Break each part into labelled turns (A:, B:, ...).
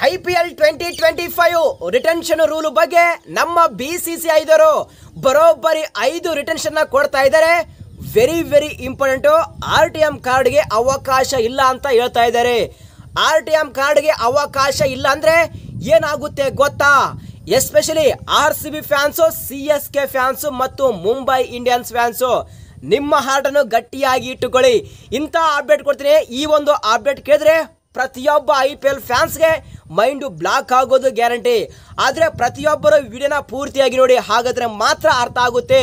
A: IPL 2025 retention rule ಬಗ್ಗೆ ನಮ್ಮ BCCI ದವರು ಬರೋಬ್ಬರಿ 5 ರಿಟೆನ್ಷನ್ ಕೊಡ್ತಾ ಇದ್ದಾರೆ. Very important. RTM ಕಾರ್ಡ್ಗೆ ಅವಕಾಶ ಇಲ್ಲ ಅಂತ ಹೇಳ್ತಾ ಇದ್ದಾರೆ. RTM ಕಾರ್ಡ್ಗೆ ಅವಕಾಶ ಇಲ್ಲ ಅಂದ್ರೆ ಏನಾಗುತ್ತೆ ಗೊತ್ತಾ? Especially RCB fans, CSK fans ಮತ್ತು ಮುಂಬೈ ಇಂಡಿಯನ್ಸ್ ಫ್ಯಾನ್ಸ್ ನಿಮ್ಮ ಹಾರ್ಟನ್ನು ಗಟ್ಟಿಯಾಗಿ ಇಟ್ಟುಕೊಳ್ಳಿ. ಇಂಥ ಅಪ್ಡೇಟ್ ಕೊಡ್ತೀನಿ. ಈ ಒಂದು ಅಪ್ಡೇಟ್ ಕೇಳಿದ್ರೆ ಪ್ರತಿಯೊಬ್ಬ IPL ಫ್ಯಾನ್ಸ್ಗೆ ಮೈಂಡು ಬ್ಲಾಕ್ ಆಗೋದು ಗ್ಯಾರಂಟಿ. ಆದರೆ ಪ್ರತಿಯೊಬ್ಬರು ವಿಡಿಯೋನ ಪೂರ್ತಿಯಾಗಿ ನೋಡಿ, ಹಾಗಾದ್ರೆ ಮಾತ್ರ ಅರ್ಥ ಆಗುತ್ತೆ.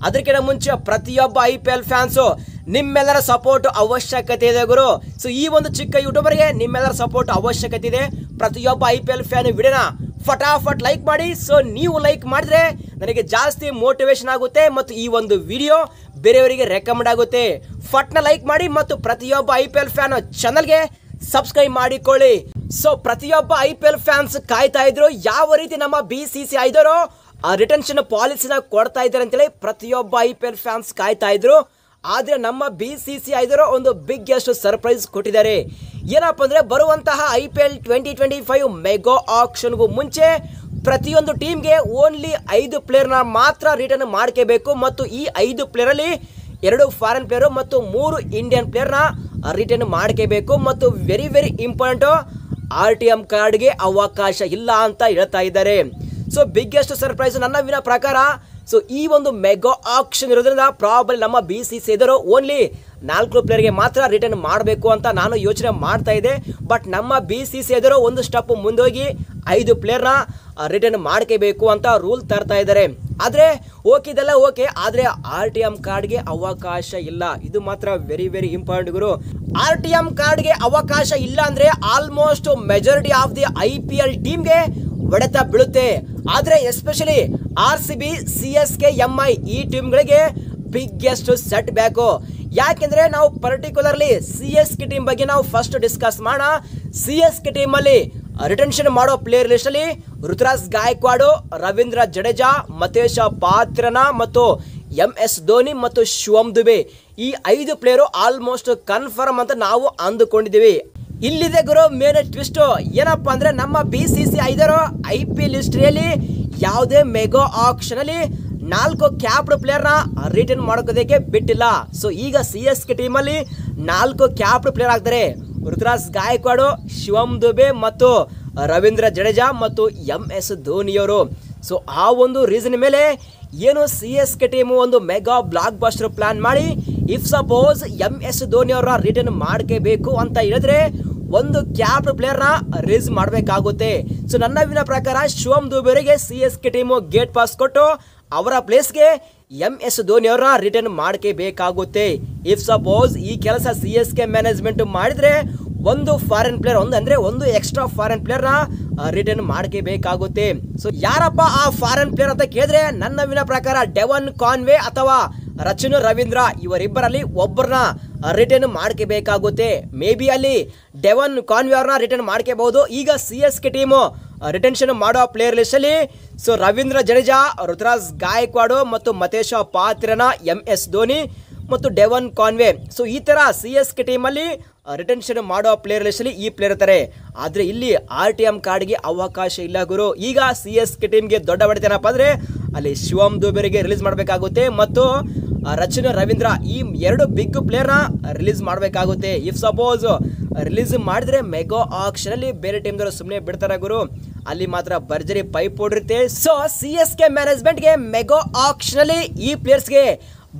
A: ಅದಕ್ಕಿಂತ ಮುಂಚೆ ಪ್ರತಿಯೊಬ್ಬ IPL ಫ್ಯಾನ್ಸು ನಿಮ್ಮೆಲ್ಲರ ಸಪೋರ್ಟ್ ಅವಶ್ಯಕತೆ ಇದೆ ಗುರು. ಸೊ ಈ ಒಂದು ಚಿಕ್ಕ ಯೂಟ್ಯೂಬರ್ಗೆ ನಿಮ್ಮೆಲ್ಲರ ಸಪೋರ್ಟ್ ಅವಶ್ಯಕತೆ ಇದೆ. ಪ್ರತಿಯೊಬ್ಬ IPL ಫ್ಯಾನ್ ವಿಡಿಯೋನ ಫಟಾಫಟ್ ಲೈಕ್ ಮಾಡಿ. ಸೊ ನೀವು ಲೈಕ್ ಮಾಡಿದ್ರೆ ನನಗೆ ಜಾಸ್ತಿ ಮೋಟಿವೇಶನ್ ಆಗುತ್ತೆ ಮತ್ತು ಈ ಒಂದು ವಿಡಿಯೋ ಬೇರೆಯವರಿಗೆ ರೆಕಮೆಂಡ್ ಆಗುತ್ತೆ. ಫಟ್ನ ಲೈಕ್ ಮಾಡಿ ಮತ್ತು ಪ್ರತಿಯೊಬ್ಬ IPL ಫ್ಯಾನ್ ಚಾನಲ್ಗೆ ಸಬ್ಸ್ಕ್ರೈಬ್ ಮಾಡಿಕೊಳ್ಳಿ. ಸೊ ಪ್ರತಿಯೊಬ್ಬ IPL ಫ್ಯಾನ್ಸ್ ಕಾಯ್ತಾ ಇದ್ರು ಯಾವ ರೀತಿ ನಮ್ಮ BCCI ದವರು ರಿಟೆನ್ಷನ್ ಪಾಲಿಸಿನ ಕೊಡ್ತಾ ಇದ್ದಾರೆ ಅಂತೇಳಿ ಪ್ರತಿಯೊಬ್ಬ IPL ಫ್ಯಾನ್ಸ್ ಕಾಯ್ತಾ ಇದ್ರು. ಆದ್ರೆ ನಮ್ಮ BCCI ದವರು ಒಂದು ಬಿಗ್ಗೆಸ್ಟ್ ಸರ್ಪ್ರೈಸ್ ಕೊಟ್ಟಿದ್ದಾರೆ. ಏನಪ್ಪ ಅಂದ್ರೆ ಬರುವಂತಹ IPL 2025 ಮೆಗಾ ಆಕ್ಷನ್ಗೂ ಮುಂಚೆ ಪ್ರತಿಯೊಂದು ಟೀಮ್ಗೆ ಓನ್ಲಿ 5 ಪ್ಲೇಯರ್ನ ಮಾತ್ರ ರಿಟರ್ನ್ ಮಾಡ್ಕೋಬೇಕು ಮತ್ತು ಈ 5 ಪ್ಲೇಯರ್ ಅಲ್ಲಿ 2 ಫಾರಿನ್ ಪ್ಲೇಯರ್ ಮತ್ತು 3 ಇಂಡಿಯನ್ ಪ್ಲೇಯರ್ನ ರಿಟರ್ನ್ ಮಾಡ್ಕೋಬೇಕು. ಮತ್ತು ವೆರಿ ಇಂಪಾರ್ಟೆಂಟ್, RTM ಕಾರ್ಡ್ಗೆ ಅವಕಾಶ ಇಲ್ಲ ಅಂತ ಹೇಳ್ತಾ ಇದ್ದಾರೆ. ಸೊ ಬಿಗ್ಗೆಸ್ಟ್ ಸರ್ಪ್ರೈಸ್ ನನ್ನ ಪ್ರಕಾರ. ಸೊ ಈ ಒಂದು ಮೆಗಾ ಆಕ್ಷನ್ ಇರೋದ್ರಿಂದ ಪ್ರಾಬಲಿ ನಮ್ಮ BCCI ದವರು ಓನ್ಲಿ 4 ಪ್ಲೇಯರ್ಗೆ ಮಾತ್ರ ರಿಟರ್ನ್ ಮಾಡಬೇಕು ಅಂತ ನಾನು ಯೋಚನೆ ಮಾಡ್ತಾ ಇದ್ದೆ. ಬಟ್ ನಮ್ಮ BCCI ದವರು ಒಂದು ಸ್ಟೆಪ್ ಮುಂದೋಗಿ 5 ಪ್ಲೇಯರ್ನ ರಿಟರ್ನ್ ಮಾಡ್ಕೋಬೇಕು ಅಂತ ರೂಲ್ ತರ್ತಾ ಇದ್ದಾರೆ. ಆದರೆ ಇದೆಲ್ಲ ಓಕೆ, ಆದರೆ RTM ಕಾರ್ಡ್ಗೆ ಅವಕಾಶ ಇಲ್ಲ. ಇದು ಮಾತ್ರ ವೆರಿ ಇಂಪಾರ್ಟೆಂಟ್ ಗುರು. RTM ಕಾರ್ಡ್ಗೆ ಅವಕಾಶ ಇಲ್ಲ ಅಂದ್ರೆ almost majority of the IPL ಟೀಮ್ಗೆ ಹೊಡೆತ ಬೀಳುತ್ತೆ. ಆದರೆ ಎಸ್ಪೆಷಲಿ RCB, CSK, MI ಈ ಟೀಮ್ಗಳಿಗೆ ಬಿಗ್ಗೆಸ್ಟ್ ಸೆಟ್ ಬ್ಯಾಕು. ಯಾಕೆಂದ್ರೆ ನಾವು ಪರ್ಟಿಕ್ಯುಲರ್ಲಿ CSK ಟೀಮ್ ಬಗ್ಗೆ ನಾವು ಫಸ್ಟ್ ಡಿಸ್ಕಸ್ ಮಾಡೋಣ. CSK ಟೀಮ್ ಅಲ್ಲಿ ರಿಟೆನ್ಷನ್ ಮಾಡೋ ಪ್ಲೇಯರ್ ಲಿಸ್ಟ್ ಅಲ್ಲಿ ಋತುರಾಜ್ ಗಾಯಕ್ವಾಡ್, ರವೀಂದ್ರ ಜಡೇಜಾ, ಮತೇಶ ಪಾತ್ರನ ಮತ್ತು MS ಧೋನಿ ಮತ್ತು ಶಿವಮ್ ದುಬೆ ಈ 5 ಪ್ಲೇಯರು ಆಲ್ಮೋಸ್ಟ್ ಕನ್ಫರ್ಮ್ ಅಂತ ನಾವು ಅಂದುಕೊಂಡಿದ್ದೀವಿ. ಇಲ್ಲಿದೆ ಗುರು ಮೇನ್ ಟ್ವಿಸ್ಟ್. ಏನಪ್ಪಾ ಅಂದ್ರೆ ನಮ್ಮ BCCI ದವರು IPL ಹಿಸ್ಟ್ರಿಯಲ್ಲಿ ಯಾವುದೇ ಮೆಗಾ ಆಕ್ಷನ್ ಅಲ್ಲಿ 4 ಕ್ಯಾಪ್ಡ್ ಪ್ಲೇಯರ್ನ ರಿಟರ್ನ್ ಮಾಡೋದಕ್ಕೆ ಬಿಟ್ಟಿಲ್ಲ. ಸೊ ಈಗ CSK ಟೀಮ್ ಅಲ್ಲಿ 4 ಕ್ಯಾಪ್ಡ್ ಪ್ಲೇಯರ್ ಆಗ್ತಾರೆ. ಋತುರಾಜ್ ಗಾಯಕ್ವಾಡ್, ಶಿವಮ್ ದುಬೆ ಮತ್ತು ರವೀಂದ್ರ ಜಡೇಜಾ ಮತ್ತು MS ಧೋನಿಯವರು. ಸೊ ಆ ಒಂದು ರೀಸನ್ ಮೇಲೆ ಏನು CSK ಟೀಮು ಒಂದು ಮೆಗಾ ಬ್ಲಾಕ್ ಬಸ್ಟರ್ ಪ್ಲಾನ್ ಮಾಡಿ ಇಫ್ ಸಪೋಸ್ MS ಧೋನಿ ಅವರ ರಿಟರ್ನ್ ಮಾಡ್ಕೋಬೇಕು ಅಂತ ಹೇಳಿದ್ರೆ ಒಂದು ಕ್ಯಾಪ್ಡ್ ಪ್ಲೇಯರ್ನ ರಿಲೀಸ್ ಮಾಡಬೇಕಾಗುತ್ತೆ. ಸೊ ನನ್ನ ಪ್ರಕಾರ ಶಿವಮ್ ದುಬೆಯವರಿಗೆ CSK ಟೀಮು ಗೇಟ್ ಪಾಸ್ ಕೊಟ್ಟು ಅವರ ಪ್ಲೇಸ್ಗೆ MS ಧೋನಿ ಅವರ ರಿಟರ್ನ್ ಮಾಡ್ಕೋಬೇಕಾಗುತ್ತೆ. ಇಫ್ ಸಪೋಸ್ ಈ ಕೆಲಸ CSK ಮ್ಯಾನೇಜ್ಮೆಂಟ್ ಮಾಡಿದ್ರೆ ಒಂದು ಫಾರಿನ್ ಪ್ಲೇಯರ್ ಒಂದು ಎಕ್ಸ್ಟ್ರಾ ಫಾರಿನ್ ಪ್ಲೇಯರ್ನ ರಿಟರ್ನ್ ಮಾಡ್ಕೋಬೇಕಾಗುತ್ತೆ. ಸೊ ಯಾರಪ್ಪ ಆ ಫಾರಿನ್ ಪ್ಲೇಯರ್ ಅಂತ ಕೇಳಿದ್ರೆ ನನ್ನ ಪ್ರಕಾರ ಡೆವನ್ ಕಾನ್ವೆ ಅಥವಾ ರಚಿನ್ ರವೀಂದ್ರ ಇವರಿಬ್ಬರಲ್ಲಿ ಒಬ್ಬರನ್ನ ರಿಟರ್ನ್ ಮಾಡ್ಕೋಬೇಕಾಗುತ್ತೆ. ಮೇ ಬಿ ಅಲ್ಲಿ ಡೆವನ್ ಕಾನ್ವೆ ಅವ್ರನ್ನ ರಿಟರ್ನ್ ಮಾಡ್ಕೋಬಹುದು. ಈಗ CSK ಟೀಮು ರಿಟೆನ್ಷನ್ ಮಾಡೋ ಪ್ಲೇಯರ್ ಲಿಸ್ಟ್ ಅಲ್ಲಿ ಸೊ ರವೀಂದ್ರ ಜಡೇಜಾ, ಋತುರಾಜ್ ಗಾಯಕ್ವಾಡ್ ಮತ್ತು ಮತೇಶ ಪಾತ್ರನ, MS ಧೋನಿ ಮತ್ತು ಡೆವನ್ ಕಾನ್ವೆ. ಸೊ ಈ ತರ CSK ಟೀಮ್ ಅಲ್ಲಿ ರಿಟೆನ್ಷನ್ ಮಾಡೋ ಪ್ಲೇಯರ್ ಲಿಸ್ಟ್ ಅಲ್ಲಿ ಈ ಪ್ಲೇಯರ್ ಇರ್ತಾರೆ. ಆದ್ರೆ ಇಲ್ಲಿ RTM ಕಾರ್ಡ್ಗೆ ಅವಕಾಶ ಇಲ್ಲ ಗುರು. ಈಗ CSK ಟೀಮ್ಗೆ ದೊಡ್ಡ ಹೊಡೆತೇನಪ್ಪ ಅಂದ್ರೆ ಅಲ್ಲಿ ಶಿವಮ್ ದುಬೆರಿಗೆ ರಿಲೀಸ್ ಮಾಡಬೇಕಾಗುತ್ತೆ ಮತ್ತು ರಚಿನ್ ರವೀಂದ್ರ ಈ 2 ಬಿಗ್ ಪ್ಲೇಯರ್ನ ರಿಲೀಸ್ ಮಾಡಬೇಕಾಗುತ್ತೆ. ಇಫ್ ಸಪೋಸ್ ರಿಲೀಸ್ ಮಾಡಿದ್ರೆ ಮೆಗಾ ಆಕ್ಷನ್ ಅಲ್ಲಿ ಬೇರೆ ಟೀಮ್ ದವರು ಸುಮ್ಮನೆ ಬಿಡ್ತಾರೆ ಗುರು. ಅಲ್ಲಿ ಮಾತ್ರ ಭರ್ಜರಿ ಪೈಪ್ ಹೊಡಿರುತ್ತೆ. ಸೊ CSK ಮ್ಯಾನೇಜ್ಮೆಂಟ್ಗೆ ಮೆಗಾ ಆಕ್ಷನ್ ಅಲ್ಲಿ ಈ ಪ್ಲೇಯರ್ಸ್ಗೆ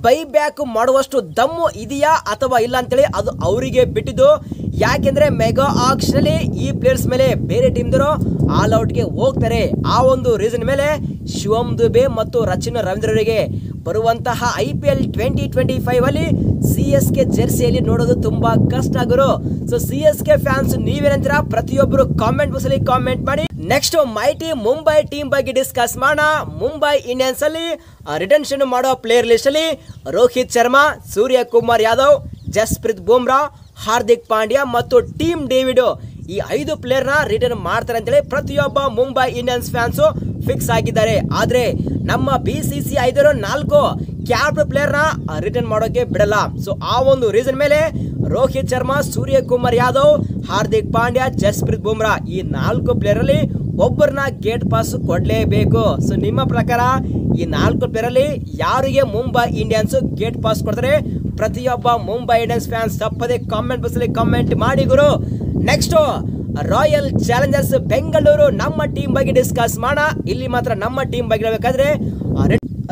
A: ಬೈ ಬ್ಯಾಕ್ ಮಾಡುವಷ್ಟು ದಮ್ಮು ಇದೆಯಾ ಅಥವಾ ಇಲ್ಲ ಅಂತೇಳಿ ಅದು ಅವರಿಗೆ ಬಿಟ್ಟಿದ್ದು. ಯಾಕೆಂದ್ರೆ ಮೆಗಾ ಆಕ್ಷನ್ ಅಲ್ಲಿ ಈ ಪ್ಲೇಯರ್ಸ್ ಮೇಲೆ ಬೇರೆ ಟೀಮ್ದವರು ಆಲ್ ಔಟ್ಗೆ ಹೋಗ್ತಾರೆ. ಆ ಒಂದು ರೀಸನ್ ಮೇಲೆ ಶಿವಮ್ ದುಬೆ ಮತ್ತು ರಚಿನ್ ರವೀಂದ್ರರಿಗೆ ಬರುವಂತಹ IPL 2025 ಅಲ್ಲಿ CSK ಜೆರ್ಸಿಯಲ್ಲಿ ನೋಡೋದು ತುಂಬಾ ಕಷ್ಟ ಗುರು. ಸೊ CSK ಫ್ಯಾನ್ಸ್ ನೀವೇನಂತೀರಾ? ಪ್ರತಿಯೊಬ್ಬರು ಕಾಮೆಂಟ್ ಬಾಕ್ಸ್ ಅಲ್ಲಿ ಕಾಮೆಂಟ್ ಮಾಡಿ. ನೆಕ್ಸ್ಟ್ ಮೈಟಿ ಮುಂಬೈ ಟೀಮ್ ಬಗ್ಗೆ ಡಿಸ್ಕಸ್ ಮಾಡೋಣ. ಮುಂಬೈ ಇಂಡಿಯನ್ಸ್ ಅಲ್ಲಿ ರಿಟೆನ್ಷನ್ ಮಾಡೋ ಪ್ಲೇಯರ್ ಲಿಸ್ಟ್ ಅಲ್ಲಿ ರೋಹಿತ್ ಶರ್ಮಾ, ಸೂರ್ಯಕುಮಾರ್ ಯಾದವ್, ಜಸ್ಪ್ರೀತ್ ಬುಮ್ರಾ, ಹಾರ್ದಿಕ್ ಪಾಂಡ್ಯ ಮತ್ತು ಟೀಮ್ ಡೇವಿಡ್ ಈ 5 ಪ್ಲೇಯರ್ನ ರಿಟರ್ನ್ ಮಾಡ್ತಾರೆ ಅಂತೇಳಿ ಪ್ರತಿಯೊಬ್ಬ ಮುಂಬೈ ಇಂಡಿಯನ್ಸ್ ಫ್ಯಾನ್ಸು ಫಿಕ್ಸ್ ಆಗಿದ್ದಾರೆ. ಆದ್ರೆ ನಮ್ಮ BCCI ದವರು 4 ಕ್ಯಾಪ್ಡ್ ಪ್ಲೇಯರ್ನ ರಿಟರ್ನ್ ಮಾಡೋಕೆ ಬಿಡಲ್ಲ. ಸೊ ಆ ಒಂದು ರೀಸನ್ ಮೇಲೆ ರೋಹಿತ್ ಶರ್ಮಾ, ಸೂರ್ಯಕುಮಾರ್ ಯಾದವ್, ಹಾರ್ದಿಕ್ ಪಾಂಡ್ಯ, ಜಸ್ಪ್ರೀತ್ ಬುಮ್ರಾ ಈ 4 ಪ್ಲೇಯರ್ ಅಲ್ಲಿ ಒಬ್ಬರನ್ನ ಗೇಟ್ ಪಾಸ್ ಕೊಡ್ಲೇಬೇಕು. ಸೊ ನಿಮ್ಮ ಪ್ರಕಾರ ಈ 4 ಪ್ಲೇಯರ್ ಅಲ್ಲಿ ಯಾರಿಗೆ ಮುಂಬೈ ಇಂಡಿಯನ್ಸ್ ಗೇಟ್ ಪಾಸ್ ಕೊಡ್ತಾರೆ? ಪ್ರತಿಯೊಬ್ಬ ಮುಂಬೈ ಇಂಡಿಯನ್ಸ್ ಫ್ಯಾನ್ಸ್ ತಪ್ಪದೆ ಕಾಮೆಂಟ್ ಬಾಕ್ಸ್ ಅಲ್ಲಿ ಕಾಮೆಂಟ್ ಮಾಡಿ ಗುರು. ನೆಕ್ಸ್ಟ್ ರಾಯಲ್ ಚಾಲೆಂಜರ್ಸ್ ಬೆಂಗಳೂರು ನಮ್ಮ ಟೀಮ್ ಬಗ್ಗೆ ಡಿಸ್ಕಸ್ ಮಾಡೋಣ. ಇಲ್ಲಿ ಮಾತ್ರ ನಮ್ಮ ಟೀಮ್ ಬಗ್ಗೆ ಹೇಳಬೇಕಾದ್ರೆ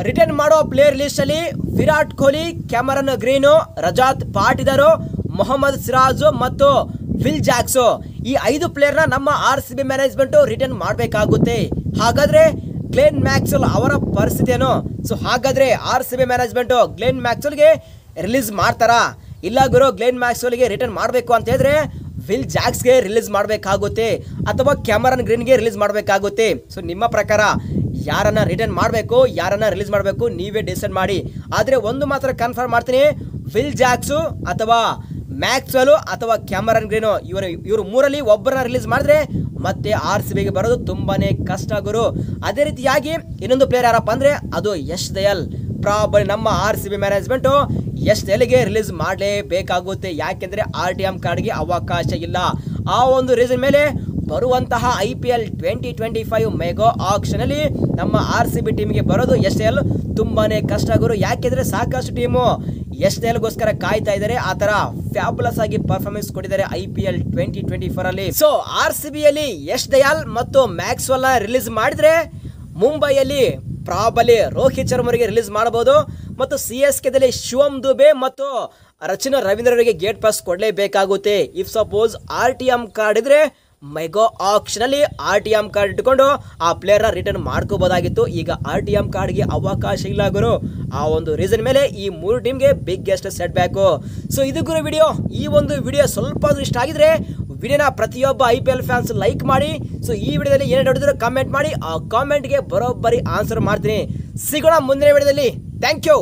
A: ರಿಟರ್ನ್ ಮಾಡೋ ಪ್ಲೇಯರ್ ಲಿಸ್ಟ್ ಅಲ್ಲಿ ವಿರಾಟ್ ಕೊಹ್ಲಿ, ಕ್ಯಾಮರನ್ ಗ್ರೀನು, ರಜಾತ್ ಪಾಟಿದಾರ್, ಮೊಹಮ್ಮದ್ ಸಿರಾಜ್ ಮತ್ತು ವಿಲ್ ಜಾಕ್ಸ್ ಈ 5 ಪ್ಲೇಯರ್ ನ ನಮ್ಮ RCB ಮ್ಯಾನೇಜ್ಮೆಂಟ್ ರಿಟರ್ನ್ ಮಾಡಬೇಕಾಗುತ್ತೆ. ಹಾಗಾದ್ರೆ ಗ್ಲೆನ್ ಮ್ಯಾಕ್ಸ್ವೆಲ್ ಅವರ ಪರಿಸ್ಥಿತಿ ಏನು? ಸೊ ಹಾಗಾದ್ರೆ RCB ಮ್ಯಾನೇಜ್ಮೆಂಟ್ ಗ್ಲೆನ್ ಮ್ಯಾಕ್ಸ್ವೆಲ್ ಗೆ ರಿಲೀಸ್ ಮಾಡ್ತಾರಾ? ಇಲ್ಲ ಗುರು, ಗ್ಲೆನ್ ಮ್ಯಾಕ್ಸ್ವೆಲ್ ಗೆ ರಿಟರ್ನ್ ಮಾಡಬೇಕು ಅಂತ ಹೇಳಿದ್ರೆ ವಿಲ್ ಜಾಕ್ಸ್ ಗೆ ರಿಲೀಸ್ ಮಾಡಬೇಕಾಗುತ್ತೆ ಅಥವಾ ಕ್ಯಾಮರನ್ ಗ್ರೀನ್ ಗೆ ರಿಲೀಸ್ ಮಾಡಬೇಕಾಗುತ್ತೆ. ಸೊ ನಿಮ್ಮ ಪ್ರಕಾರ ಯಾರನ್ನ ರಿಟರ್ನ್ ಮಾಡಬೇಕು, ಯಾರನ್ನ ರಿಲೀಸ್ ಮಾಡಬೇಕು ನೀವೇ ಡಿಸೈಡ್ ಮಾಡಿ. ಆದ್ರೆ ಒಂದು ಮಾತ್ರ ಕನ್ಫರ್ಮ್ ಮಾಡ್ತೀನಿ, ವಿಲ್ ಜಾಕ್ಸ್ ಅಥವಾ ಮ್ಯಾಕ್ಸ್ವೆಲ್ ಅಥವಾ ಕ್ಯಾಮರನ್ ಗ್ರೀನು ಇವರು 3ರಲ್ಲಿ ಒಬ್ಬರನ್ನ ರಿಲೀಸ್ ಮಾಡಿದ್ರೆ ಮತ್ತೆ RCB ಗೆ ಬರೋದು ತುಂಬಾನೇ ಕಷ್ಟ ಗುರು. ಅದೇ ರೀತಿಯಾಗಿ ಇನ್ನೊಂದು ಪ್ಲೇಯರ್ ಯಾರಪ್ಪ ಅಂದ್ರೆ ಅದು ಯಶ್ ದಯಾಲ್. ಪ್ರಾಬಲಿ ನಮ್ಮ RCB ಮ್ಯಾನೇಜ್ಮೆಂಟ್ ಯಶ್ ದಯಾಲ್ಗೆ ರಿಲೀಸ್ ಮಾಡಲೇಬೇಕಾಗುತ್ತೆ. ಯಾಕೆಂದ್ರೆ RTM ಕಾರ್ಡ್ಗೆ ಅವಕಾಶ ಇಲ್ಲ. ಆ ಒಂದು ರೀಸನ್ ಮೇಲೆ ಬರುವಂತಹ IPL 2025 ಮೆಗಾ ಆಕ್ಷನ್ ಅಲ್ಲಿ ನಮ್ಮ RCB ಟೀಮ್ಗೆ ಬರೋದು ಯಶ್ ದಯಾಲ್ ತುಂಬಾನೇ ಕಷ್ಟ ಗುರು. ಯಾಕೆಂದ್ರೆ ಸಾಕಷ್ಟು ಟೀಮು ಯಶ್ ದಯಾಲ್ಗೋಸ್ಕರ ಕಾಯ್ತಾ ಇದ್ದಾರೆ. ಆ ತರ ಫ್ಯಾಬುಲಸ್ ಆಗಿ ಪರ್ಫಾರ್ಮೆನ್ಸ್ ಕೊಟ್ಟಿದ್ದಾರೆ IPL 2024 ಅಲ್ಲಿ. ಸೊ RCB ಯಲ್ಲಿ ಯಶ್ ದಯಾಲ್ ಮತ್ತು ಮ್ಯಾಕ್ಸ್ವೆಲ್ ರಿಲೀಸ್ ಮಾಡಿದ್ರೆ ಮುಂಬೈಯಲ್ಲಿ ಪ್ರಾಬಲಿ ರೋಹಿತ್ ಶರ್ಮರಿಗೆ ರಿಲೀಸ್ ಮಾಡಬಹುದು ಮತ್ತು CSK ದಲ್ಲಿ ಶಿವಮ್ ದುಬೆ ಮತ್ತು ರಚನಾ ರವೀಂದ್ರರಿಗೆ ಗೇಟ್ ಪಾಸ್ ಕೊಡಲೇಬೇಕಾಗುತ್ತೆ. ಇಫ್ ಸಪೋಸ್ RTM ಕಾರ್ಡ್ ಇದ್ರೆ ಮೆಗಾ ಆಕ್ಷನ್ ಅಲ್ಲಿ RTM ಕಾರ್ಡ್ ಇಟ್ಕೊಂಡು ಆ ಪ್ಲೇಯರ್ ರಿಟರ್ನ್ ಮಾಡ್ಕೋಬಹುದಾಗಿತ್ತು. ಈಗ RTM ಕಾರ್ಡ್ಗೆ ಅವಕಾಶ ಇಲ್ಲ ಗುರು. ಆ ಒಂದು ರೀಸನ್ ಮೇಲೆ ಈ 3 ಟೀಮ್ಗೆ ಬಿಗ್ಗೆಸ್ಟ್ ಸೆಟ್ ಬ್ಯಾಕ್. ಸೊ ಇದು ಗುರು ವಿಡಿಯೋ. ಈ ಒಂದು ವಿಡಿಯೋ ಸ್ವಲ್ಪ ಇಷ್ಟ ಆಗಿದ್ರೆ ವಿಡಿಯೋನ ಪ್ರತಿಯೊಬ್ಬ IPL ಫ್ಯಾನ್ಸ್ ಲೈಕ್ ಮಾಡಿ. ಸೊ ಈ ವಿಡಿಯೋದಲ್ಲಿ ಏನೇ ನೋಡಿದ್ರು ಕಾಮೆಂಟ್ ಮಾಡಿ. ಆ ಕಾಮೆಂಟ್ಗೆ ಬರೋಬ್ಬರಿ ಆನ್ಸರ್ ಮಾಡ್ತೀನಿ. ಸಿಗೋಣ ಮುಂದಿನ ವಿಡಿಯೋದಲ್ಲಿ. Thank you.